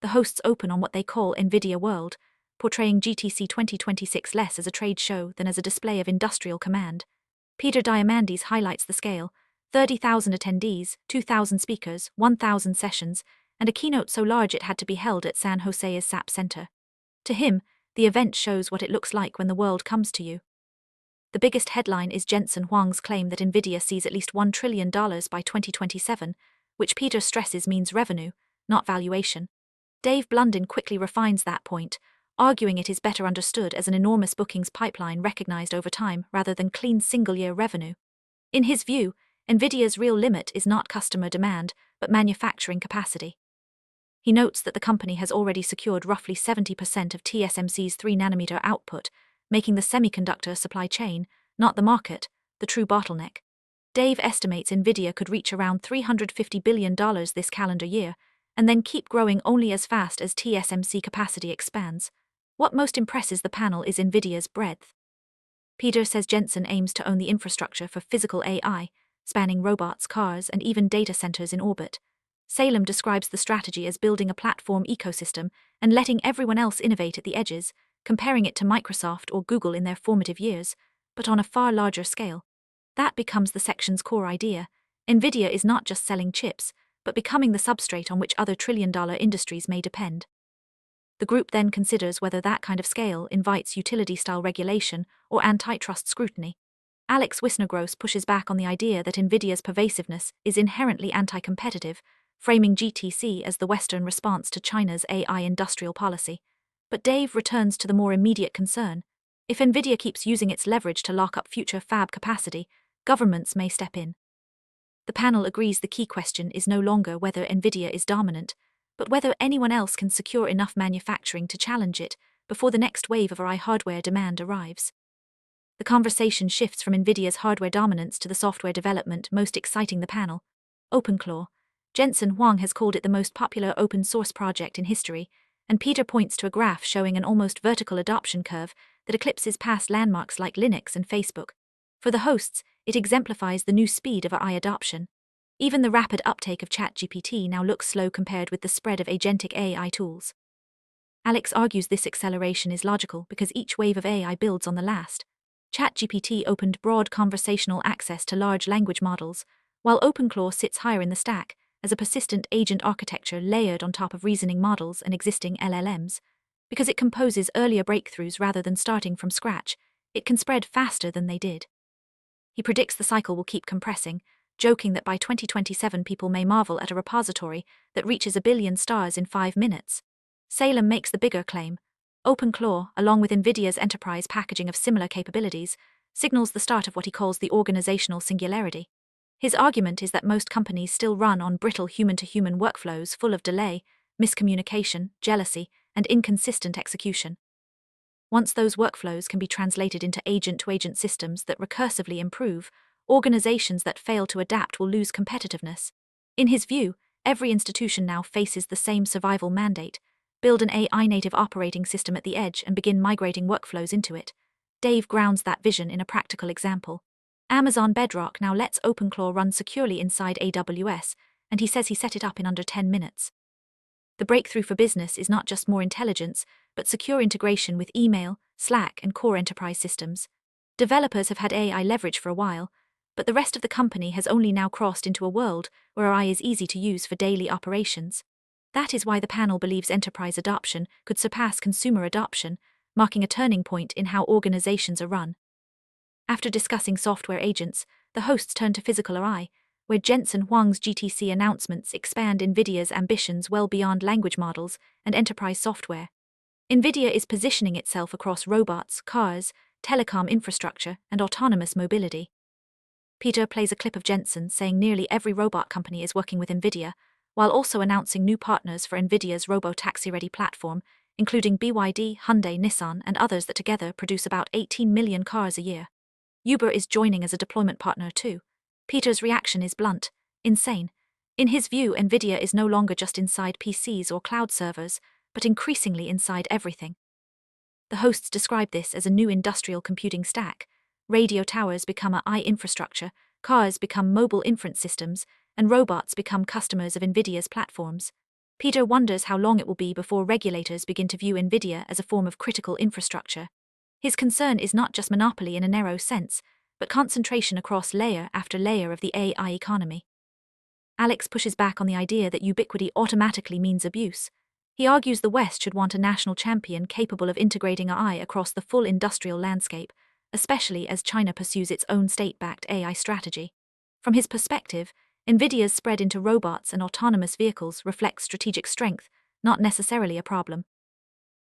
The hosts open on what they call Nvidia World, portraying GTC 2026 less as a trade show than as a display of industrial command. Peter Diamandis highlights the scale: 30,000 attendees, 2,000 speakers, 1,000 sessions, and a keynote so large it had to be held at San Jose's SAP Center. To him, the event shows what it looks like when the world comes to you. The biggest headline is Jensen Huang's claim that Nvidia sees at least $1 trillion by 2027, which Peter stresses means revenue, not valuation. Dave Blundin quickly refines that point, arguing it is better understood as an enormous bookings pipeline recognized over time rather than clean single-year revenue. In his view, Nvidia's real limit is not customer demand, but manufacturing capacity. He notes that the company has already secured roughly 70% of TSMC's 3nm output, making the semiconductor supply chain, not the market, the true bottleneck. Dave estimates Nvidia could reach around $350 billion this calendar year, and then keep growing only as fast as TSMC capacity expands. What most impresses the panel is Nvidia's breadth. Peter says Jensen aims to own the infrastructure for physical AI, spanning robots, cars, and even data centers in orbit. Salem describes the strategy as building a platform ecosystem and letting everyone else innovate at the edges, comparing it to Microsoft or Google in their formative years, but on a far larger scale. That becomes the section's core idea. Nvidia is not just selling chips, but becoming the substrate on which other trillion-dollar industries may depend. The group then considers whether that kind of scale invites utility-style regulation or antitrust scrutiny. Alex Wisner-Gross pushes back on the idea that Nvidia's pervasiveness is inherently anti-competitive, framing GTC as the Western response to China's AI industrial policy. But Dave returns to the more immediate concern. If Nvidia keeps using its leverage to lock up future fab capacity, governments may step in. The panel agrees the key question is no longer whether Nvidia is dominant, but whether anyone else can secure enough manufacturing to challenge it before the next wave of AI hardware demand arrives. The conversation shifts from Nvidia's hardware dominance to the software development most exciting the panel, OpenClaw. Jensen Huang has called it the most popular open-source project in history, and Peter points to a graph showing an almost vertical adoption curve that eclipses past landmarks like Linux and Facebook. For the hosts, it exemplifies the new speed of AI adoption. Even the rapid uptake of ChatGPT now looks slow compared with the spread of agentic AI tools. Alex argues this acceleration is logical because each wave of AI builds on the last. ChatGPT opened broad conversational access to large language models, while OpenClaw sits higher in the stack, as a persistent agent architecture layered on top of reasoning models and existing LLMs. Because it composes earlier breakthroughs rather than starting from scratch, it can spread faster than they did. He predicts the cycle will keep compressing, joking that by 2027 people may marvel at a repository that reaches 1 billion stars in 5 minutes. Salem makes the bigger claim. OpenClaw, along with Nvidia's enterprise packaging of similar capabilities, signals the start of what he calls the organizational singularity. His argument is that most companies still run on brittle human-to-human workflows full of delay, miscommunication, jealousy, and inconsistent execution. Once those workflows can be translated into agent-to-agent systems that recursively improve, organizations that fail to adapt will lose competitiveness. In his view, every institution now faces the same survival mandate: build an AI-native operating system at the edge and begin migrating workflows into it. Dave grounds that vision in a practical example. Amazon Bedrock now lets OpenClaw run securely inside AWS, and he says he set it up in under 10 minutes. The breakthrough for business is not just more intelligence, but secure integration with email, Slack, and core enterprise systems. Developers have had AI leverage for a while, but the rest of the company has only now crossed into a world where AI is easy to use for daily operations. That is why the panel believes enterprise adoption could surpass consumer adoption, marking a turning point in how organizations are run. After discussing software agents, the hosts turn to physical AI, where Jensen Huang's GTC announcements expand Nvidia's ambitions well beyond language models and enterprise software. Nvidia is positioning itself across robots, cars, telecom infrastructure, and autonomous mobility. Peter plays a clip of Jensen saying nearly every robot company is working with Nvidia, while also announcing new partners for Nvidia's Robo-Taxi-ready platform, including BYD, Hyundai, Nissan, and others that together produce about 18 million cars a year. Uber is joining as a deployment partner too. Peter's reaction is blunt: insane. In his view, Nvidia is no longer just inside PCs or cloud servers, but increasingly inside everything. The hosts describe this as a new industrial computing stack. Radio towers become AI infrastructure, cars become mobile inference systems, and robots become customers of Nvidia's platforms. Peter wonders how long it will be before regulators begin to view Nvidia as a form of critical infrastructure. His concern is not just monopoly in a narrow sense, but concentration across layer after layer of the AI economy. Alex pushes back on the idea that ubiquity automatically means abuse. He argues the West should want a national champion capable of integrating AI across the full industrial landscape, especially as China pursues its own state-backed AI strategy. From his perspective, Nvidia's spread into robots and autonomous vehicles reflects strategic strength, not necessarily a problem.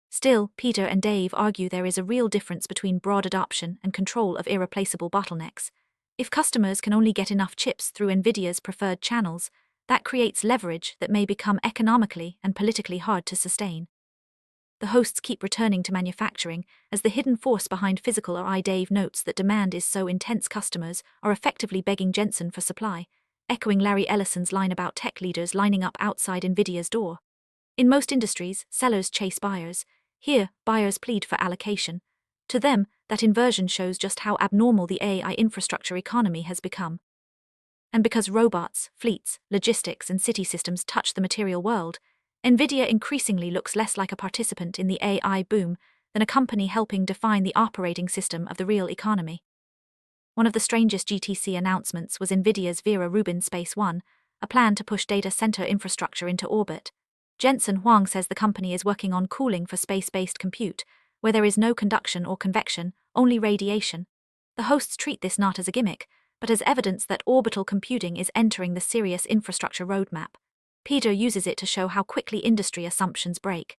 Still, Peter and Dave argue there is a real difference between broad adoption and control of irreplaceable bottlenecks. If customers can only get enough chips through Nvidia's preferred channels, that creates leverage that may become economically and politically hard to sustain. The hosts keep returning to manufacturing as the hidden force behind physical AI. Dave notes that demand is so intense customers are effectively begging Jensen for supply, echoing Larry Ellison's line about tech leaders lining up outside Nvidia's door. In most industries, sellers chase buyers. Here, buyers plead for allocation. To them, that inversion shows just how abnormal the AI infrastructure economy has become. And because robots, fleets, logistics, and city systems touch the material world, Nvidia increasingly looks less like a participant in the AI boom than a company helping define the operating system of the real economy. One of the strangest GTC announcements was Nvidia's Vera Rubin Space One, a plan to push data center infrastructure into orbit. Jensen Huang says the company is working on cooling for space-based compute, where there is no conduction or convection, only radiation. The hosts treat this not as a gimmick, but as evidence that orbital computing is entering the serious infrastructure roadmap. Peter uses it to show how quickly industry assumptions break.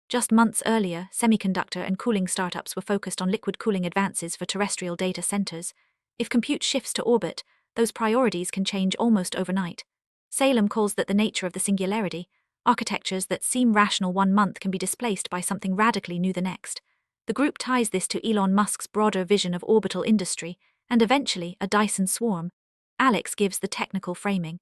Just months earlier, semiconductor and cooling startups were focused on liquid cooling advances for terrestrial data centers. If compute shifts to orbit, those priorities can change almost overnight. Salem calls that the nature of the singularity. Architectures that seem rational one month can be displaced by something radically new the next. The group ties this to Elon Musk's broader vision of orbital industry, and eventually a Dyson swarm. Alex gives the technical framing.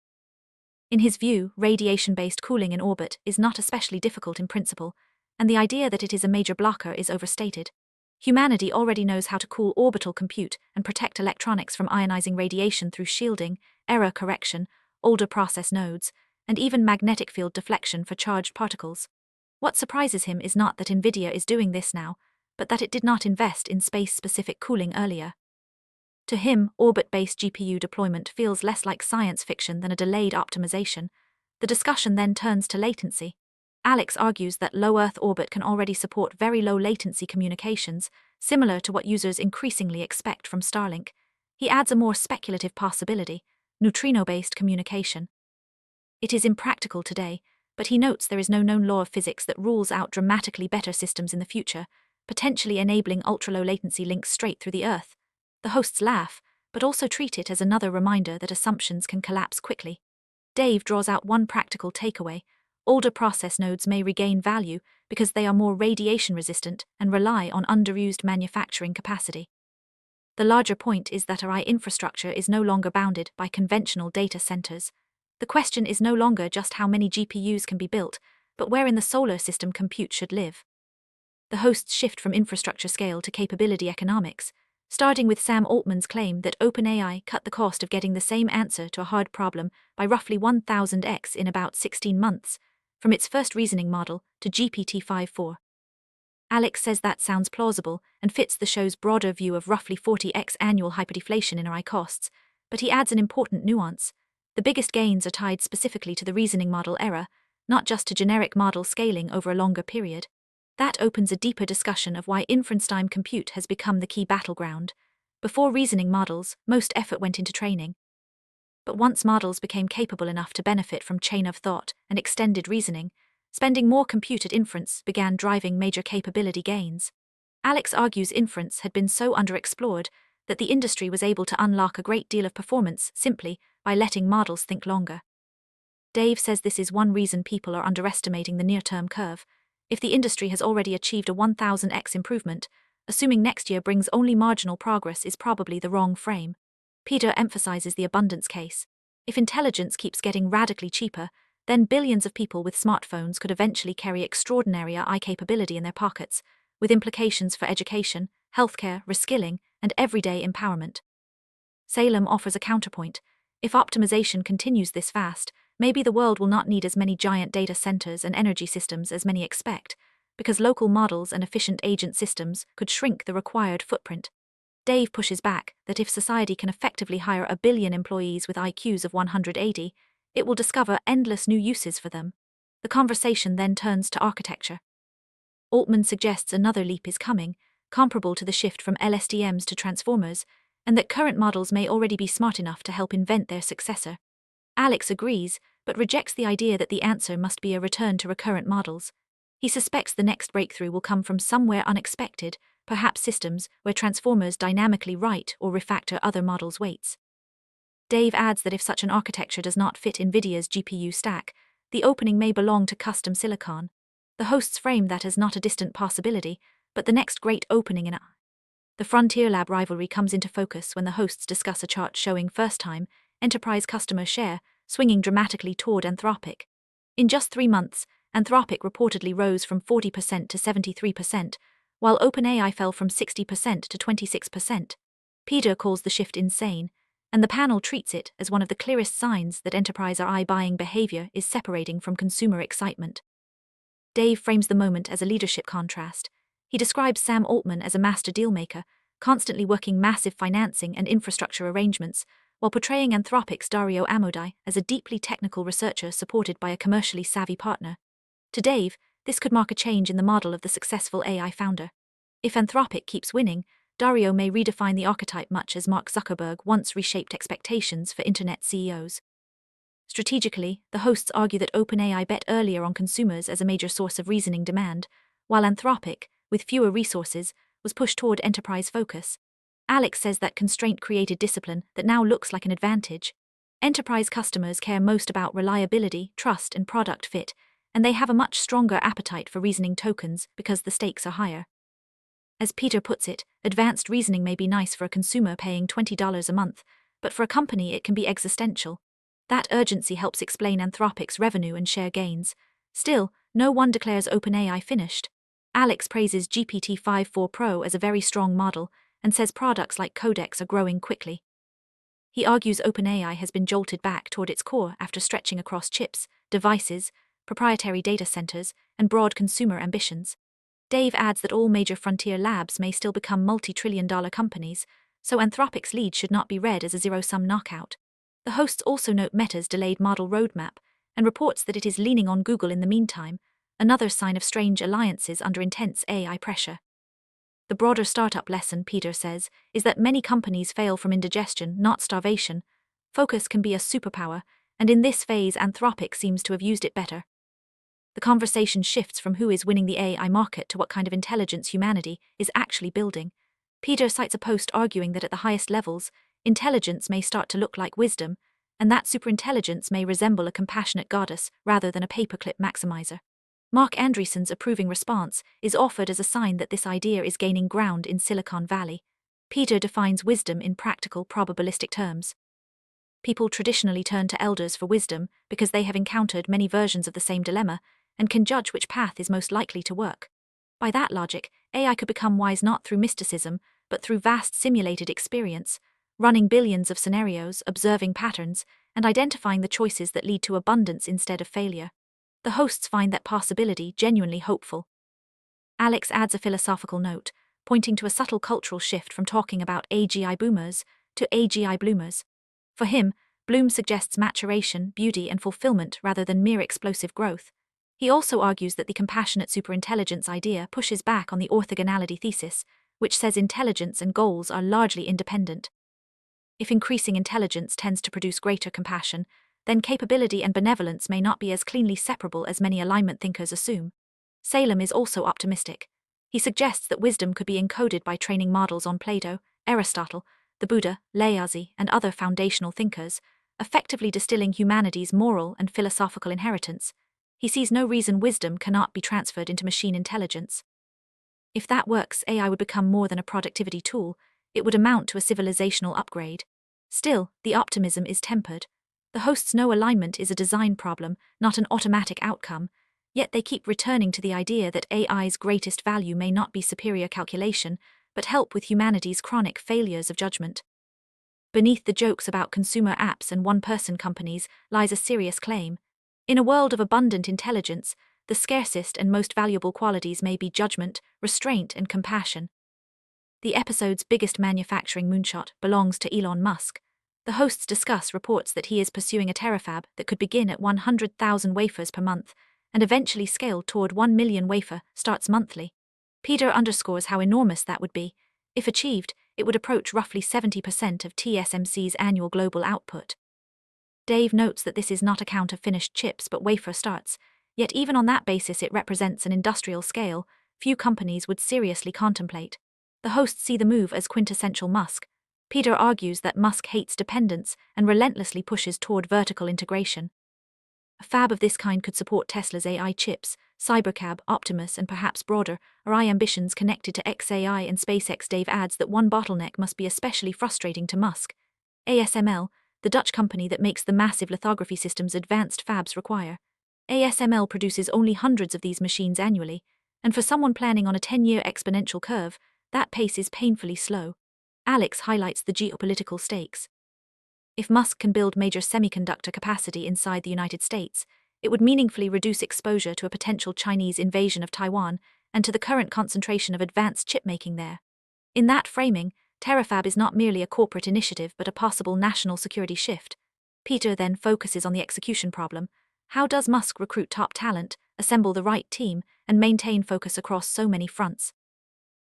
In his view, radiation-based cooling in orbit is not especially difficult in principle, and the idea that it is a major blocker is overstated. Humanity already knows how to cool orbital compute and protect electronics from ionizing radiation through shielding, error correction, older process nodes, and even magnetic field deflection for charged particles. What surprises him is not that Nvidia is doing this now, but that it did not invest in space-specific cooling earlier. To him, orbit-based GPU deployment feels less like science fiction than a delayed optimization. The discussion then turns to latency. Alex argues that low Earth orbit can already support very low latency communications, similar to what users increasingly expect from Starlink. He adds a more speculative possibility: neutrino-based communication. It is impractical today, but he notes there is no known law of physics that rules out dramatically better systems in the future, potentially enabling ultra-low latency links straight through the Earth. The hosts laugh, but also treat it as another reminder that assumptions can collapse quickly. Dave draws out one practical takeaway: older process nodes may regain value because they are more radiation resistant and rely on underused manufacturing capacity. The larger point is that AI infrastructure is no longer bounded by conventional data centers. The question is no longer just how many GPUs can be built, but where in the solar system compute should live. The hosts shift from infrastructure scale to capability economics, starting with Sam Altman's claim that OpenAI cut the cost of getting the same answer to a hard problem by roughly 1000x in about 16 months, from its first reasoning model to GPT-5.4. Alex says that sounds plausible and fits the show's broader view of roughly 40x annual hyperdeflation in AI costs, but he adds an important nuance. The biggest gains are tied specifically to the reasoning model error, not just to generic model scaling over a longer period. That opens a deeper discussion of why inference-time compute has become the key battleground. Before reasoning models, most effort went into training. But once models became capable enough to benefit from chain of thought and extended reasoning, spending more compute at inference began driving major capability gains. Alex argues inference had been so underexplored that the industry was able to unlock a great deal of performance simply by letting models think longer. Dave says this is one reason people are underestimating the near-term curve. If the industry has already achieved a 1000x improvement, assuming next year brings only marginal progress is probably the wrong frame. Peter emphasizes the abundance case. If intelligence keeps getting radically cheaper, then billions of people with smartphones could eventually carry extraordinary AI capability in their pockets, with implications for education, healthcare, reskilling, and everyday empowerment. Salem offers a counterpoint. If optimization continues this fast, Maybe the world will not need as many giant data centers and energy systems as many expect, because local models and efficient agent systems could shrink the required footprint. Dave pushes back that if society can effectively hire 1 billion employees with IQs of 180, it will discover endless new uses for them. The conversation then turns to architecture. Altman suggests another leap is coming, comparable to the shift from LSTMs to transformers, and that current models may already be smart enough to help invent their successor. Alex agrees, but rejects the idea that the answer must be a return to recurrent models. He suspects the next breakthrough will come from somewhere unexpected, perhaps systems where transformers dynamically write or refactor other models' weights. Dave adds that if such an architecture does not fit Nvidia's GPU stack, the opening may belong to custom silicon. The hosts frame that as not a distant possibility, but the next great opening in AI. The Frontier Lab rivalry comes into focus when the hosts discuss a chart showing first-time enterprise customer share swinging dramatically toward Anthropic. In just 3 months, Anthropic reportedly rose from 40% to 73%, while OpenAI fell from 60% to 26%. Peter calls the shift insane, and the panel treats it as one of the clearest signs that enterprise AI buying behavior is separating from consumer excitement. Dave frames the moment as a leadership contrast. He describes Sam Altman as a master dealmaker, constantly working massive financing and infrastructure arrangements, while portraying Anthropic's Dario Amodei as a deeply technical researcher supported by a commercially savvy partner. To Dave, this could mark a change in the model of the successful AI founder. If Anthropic keeps winning, Dario may redefine the archetype much as Mark Zuckerberg once reshaped expectations for internet CEOs. Strategically, the hosts argue that OpenAI bet earlier on consumers as a major source of reasoning demand, while Anthropic, with fewer resources, was pushed toward enterprise focus. Alex says that constraint created discipline that now looks like an advantage. Enterprise customers care most about reliability, trust, and product fit, and they have a much stronger appetite for reasoning tokens because the stakes are higher. As Peter puts it, advanced reasoning may be nice for a consumer paying $20 a month, but for a company it can be existential. That urgency helps explain Anthropic's revenue and share gains. Still, no one declares OpenAI finished. Alex praises GPT-5.4 Pro as a very strong model and says products like Codex are growing quickly. He argues OpenAI has been jolted back toward its core after stretching across chips, devices, proprietary data centers, and broad consumer ambitions. Dave adds that all major frontier labs may still become multi-trillion-dollar companies, so Anthropic's lead should not be read as a zero-sum knockout. The hosts also note Meta's delayed model roadmap and reports that it is leaning on Google in the meantime, another sign of strange alliances under intense AI pressure. The broader startup lesson, Peter says, is that many companies fail from indigestion, not starvation. Focus can be a superpower, and in this phase Anthropic seems to have used it better. The conversation shifts from who is winning the AI market to what kind of intelligence humanity is actually building. Peter cites a post arguing that at the highest levels, intelligence may start to look like wisdom, and that superintelligence may resemble a compassionate goddess rather than a paperclip maximizer. Mark Andreessen's approving response is offered as a sign that this idea is gaining ground in Silicon Valley. Peter defines wisdom in practical, probabilistic terms. People traditionally turn to elders for wisdom because they have encountered many versions of the same dilemma and can judge which path is most likely to work. By that logic, AI could become wise not through mysticism, but through vast simulated experience, running billions of scenarios, observing patterns, and identifying the choices that lead to abundance instead of failure. The hosts find that possibility genuinely hopeful. Alex adds a philosophical note, pointing to a subtle cultural shift from talking about AGI boomers to AGI bloomers. For him, bloom suggests maturation, beauty, and fulfillment rather than mere explosive growth. He also argues that the compassionate superintelligence idea pushes back on the orthogonality thesis, which says intelligence and goals are largely independent. If increasing intelligence tends to produce greater compassion, then capability and benevolence may not be as cleanly separable as many alignment thinkers assume. Salem is also optimistic. He suggests that wisdom could be encoded by training models on Plato, Aristotle, the Buddha, Laozi, and other foundational thinkers, effectively distilling humanity's moral and philosophical inheritance. He sees no reason wisdom cannot be transferred into machine intelligence. If that works, AI would become more than a productivity tool, it would amount to a civilizational upgrade. Still, the optimism is tempered. The hosts know alignment is a design problem, not an automatic outcome, yet they keep returning to the idea that AI's greatest value may not be superior calculation, but help with humanity's chronic failures of judgment. Beneath the jokes about consumer apps and one-person companies lies a serious claim. In a world of abundant intelligence, the scarcest and most valuable qualities may be judgment, restraint, and compassion. The episode's biggest manufacturing moonshot belongs to Elon Musk. The hosts discuss reports that he is pursuing a terafab that could begin at 100,000 wafers per month and eventually scale toward 1 million wafer starts monthly. Peter underscores how enormous that would be. If achieved, it would approach roughly 70% of TSMC's annual global output. Dave notes that this is not a count of finished chips but wafer starts, yet even on that basis it represents an industrial scale few companies would seriously contemplate. The hosts see the move as quintessential Musk. Peter argues that Musk hates dependence and relentlessly pushes toward vertical integration. A fab of this kind could support Tesla's AI chips, Cybercab, Optimus, and perhaps broader AI ambitions connected to XAI and SpaceX. Dave adds that one bottleneck must be especially frustrating to Musk. ASML, the Dutch company that makes the massive lithography systems advanced fabs require. ASML produces only hundreds of these machines annually, and for someone planning on a 10-year exponential curve, that pace is painfully slow. Alex highlights the geopolitical stakes. If Musk can build major semiconductor capacity inside the United States, it would meaningfully reduce exposure to a potential Chinese invasion of Taiwan and to the current concentration of advanced chipmaking there. In that framing, terafab is not merely a corporate initiative but a possible national security shift. Peter then focuses on the execution problem. How does Musk recruit top talent, assemble the right team, and maintain focus across so many fronts?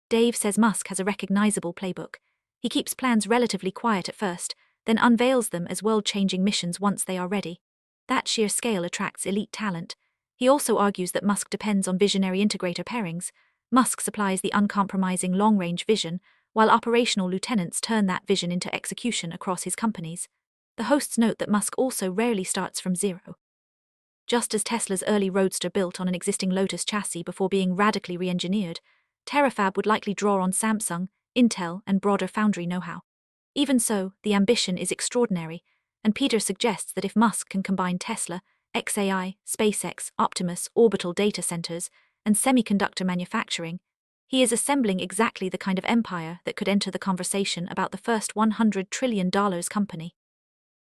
Dave says Musk has a recognizable playbook. He keeps plans relatively quiet at first, then unveils them as world-changing missions once they are ready. That sheer scale attracts elite talent. He also argues that Musk depends on visionary integrator pairings. Musk supplies the uncompromising long-range vision, while operational lieutenants turn that vision into execution across his companies. The hosts note that Musk also rarely starts from zero. Just as Tesla's early Roadster built on an existing Lotus chassis before being radically re-engineered, terafab would likely draw on Samsung, Intel, and broader foundry know-how. Even so, the ambition is extraordinary, and Peter suggests that if Musk can combine Tesla, XAI, SpaceX, Optimus, orbital data centers, and semiconductor manufacturing, he is assembling exactly the kind of empire that could enter the conversation about the first $100 trillion company.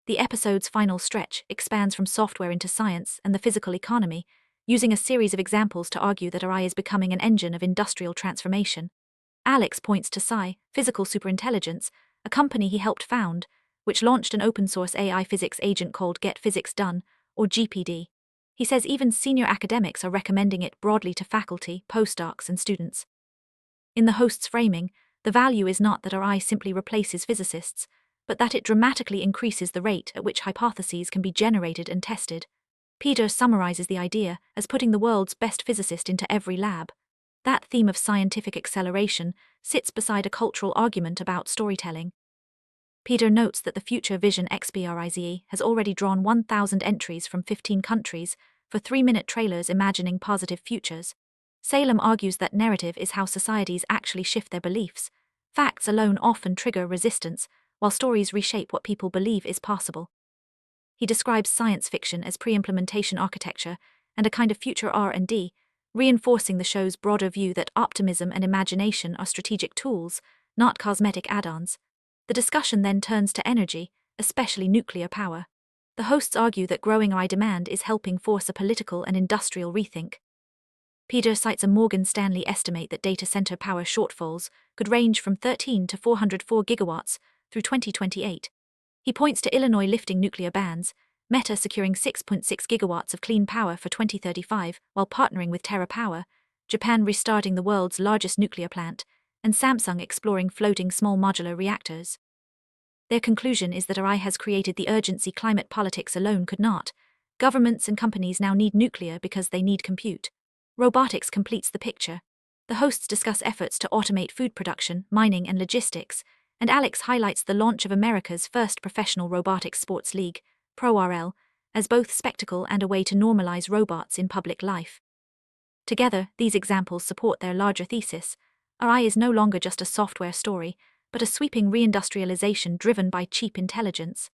The episode's final stretch expands from software into science and the physical economy, using a series of examples to argue that AI is becoming an engine of industrial transformation. Alex points to Physical Superintelligence, a company he helped found, which launched an open-source AI physics agent called Get Physics Done, or GPD. He says even senior academics are recommending it broadly to faculty, postdocs, and students. In the host's framing, the value is not that AI simply replaces physicists, but that it dramatically increases the rate at which hypotheses can be generated and tested. Peter summarizes the idea as putting the world's best physicist into every lab. That theme of scientific acceleration sits beside a cultural argument about storytelling. Peter notes that the Future Vision XPRIZE has already drawn 1,000 entries from 15 countries for 3-minute trailers imagining positive futures. Salem argues that narrative is how societies actually shift their beliefs. Facts alone often trigger resistance, while stories reshape what people believe is possible. He describes science fiction as pre-implementation architecture and a kind of future R&D, reinforcing the show's broader view that optimism and imagination are strategic tools, not cosmetic add-ons. The discussion then turns to energy, especially nuclear power. The hosts argue that growing AI demand is helping force a political and industrial rethink. Peter cites a Morgan Stanley estimate that data center power shortfalls could range from 13 to 404 gigawatts through 2028. He points to Illinois lifting nuclear bans, Meta securing 6.6 gigawatts of clean power for 2035 while partnering with TerraPower, Japan restarting the world's largest nuclear plant, and Samsung exploring floating small modular reactors. Their conclusion is that AI has created the urgency climate politics alone could not. Governments and companies now need nuclear because they need compute. Robotics completes the picture. The hosts discuss efforts to automate food production, mining, and logistics, and Alex highlights the launch of America's first professional robotics sports league, ProRL, as both spectacle and a way to normalize robots in public life. Together, these examples support their larger thesis. AI is no longer just a software story, but a sweeping reindustrialization driven by cheap intelligence.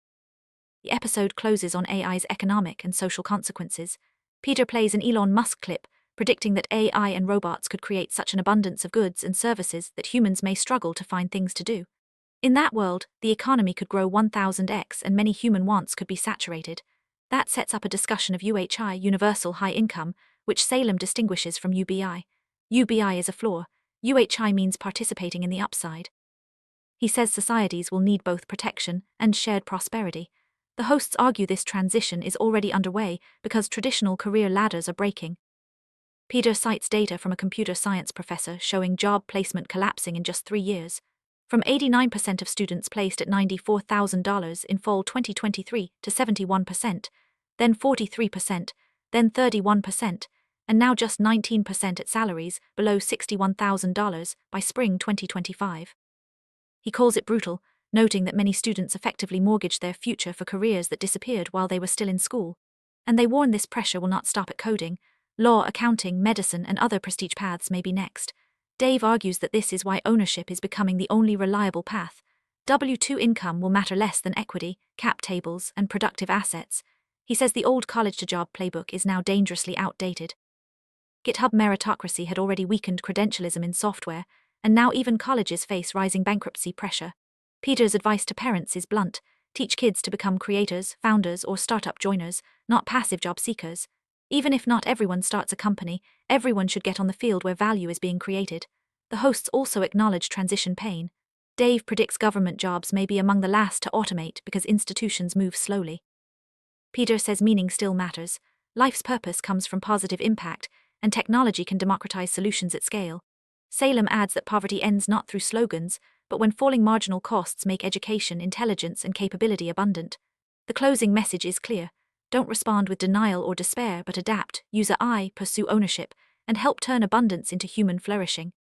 The episode closes on AI's economic and social consequences. Peter plays an Elon Musk clip, predicting that AI and robots could create such an abundance of goods and services that humans may struggle to find things to do. In that world, the economy could grow 1000x and many human wants could be saturated. That sets up a discussion of UHI, universal high income, which Salem distinguishes from UBI. UBI is a floor, UHI means participating in the upside. He says societies will need both protection and shared prosperity. The hosts argue this transition is already underway because traditional career ladders are breaking. Peter cites data from a computer science professor showing job placement collapsing in just 3 years, from 89% of students placed at $94,000 in fall 2023 to 71%, then 43%, then 31%, and now just 19% at salaries below $61,000 by spring 2025. He calls it brutal, noting that many students effectively mortgaged their future for careers that disappeared while they were still in school. And they warn this pressure will not stop at coding. Law, accounting, medicine, and other prestige paths may be next. Dave argues that this is why ownership is becoming the only reliable path. W-2 income will matter less than equity, cap tables, and productive assets. He says the old college-to-job playbook is now dangerously outdated. GitHub meritocracy had already weakened credentialism in software, and now even colleges face rising bankruptcy pressure. Peter's advice to parents is blunt: teach kids to become creators, founders, or startup joiners, not passive job seekers. Even if not everyone starts a company, everyone should get on the field where value is being created. The hosts also acknowledge transition pain. Dave predicts government jobs may be among the last to automate because institutions move slowly. Peter says meaning still matters. Life's purpose comes from positive impact, and technology can democratize solutions at scale. Salem adds that poverty ends not through slogans, but when falling marginal costs make education, intelligence, and capability abundant. The closing message is clear. Don't respond with denial or despair, but adapt, use AI, pursue ownership, and help turn abundance into human flourishing.